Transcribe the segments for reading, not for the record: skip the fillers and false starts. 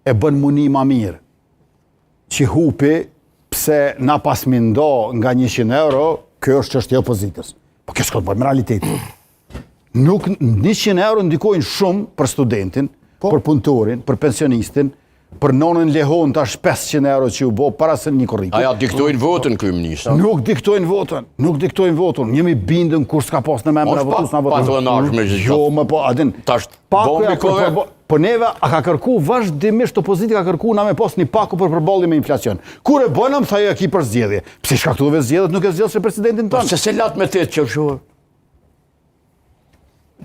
e bën muni ma mirë, që hupi pse na pas mi ndo nga 100 euro, kjo është çështja e opozitës. Po kjo s'ka të bëjë me realitetin. Nuk 100 euro ndikojnë shumë për studentin, për punëtorin, për pensionistin, për nonën lehon tash 500 euro që u bo para se një korriku. Aja diktojnë votën, kryeminist. Nuk diktojnë votën. Jemi bindën kur s'ka pas në memra votus na votën. Patronazh me gjithë. Jo, më po, adin. Tash Paku po neve a ka kërku vazhdimisht opoziti ka kërku na me pas një paku për përballje me inflacion. Kur e bënëm tha ja ki për zgjedhje. Pse shkaktuave zgjedhjet nuk e zgjedhse presidentin tonë? Se se lat me 8 qershor.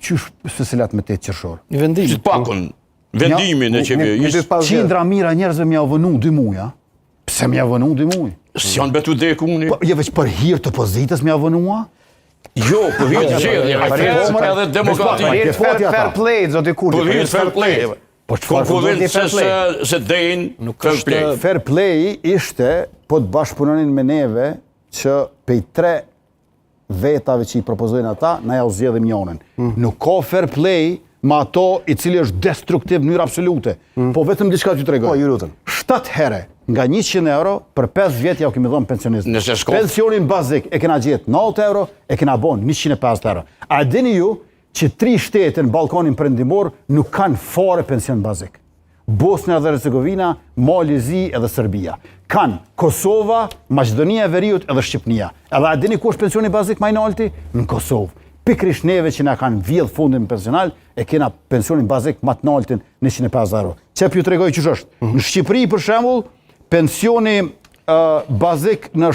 Qysh se lat me 8 qershor? Një vendim. Si pakun vendimin e qeverisë. Qindra mira njerëzve m'ja vënu 2 muja. Pse m'ja vënu 2 muj? S'janë betu dekuni. Jo veç për hir të opozitës m'ja vënua? Jo, për hir të zgjedhjeve, edhe demokratikë. Fair play, zoti Kurti. Për hir fair play. Po çfarë se denë fair play. Fair play ishte po të bashkëpunonin me neve që pej 3 vetave që i propozojnë ata, na ja u zgjedhim njonën. Nuk ka fair play ma ato i cili është destruktiv në mënyrë absolute. Po vetëm diçka t'ju tregoj. Po, ju lutem. 7 herë nga 100 euro për 5 vjet ja u kemi dhënë pensionistët. Pensionin bazik e kena gjetë 90 euro, e kena bon 150 euro. A dini ju që 3 shtete në Ballkanin Perëndimor nuk kanë fare pension bazik? Bosnia dhe Hercegovina, Mali edhe Serbia. Kanë Kosova, Maqedonia e Veriut edhe Shqipnia. Edhe a dini ku është pensioni bazik më i lartë? Në Kosovë. Pikrish neve që na kanë vjedh fundin pensional, e kena pensionin bazik më të lartë 150 euro. Çep ju tregoj ç'është. Në Shqipëri për shembull, pensioni bazik në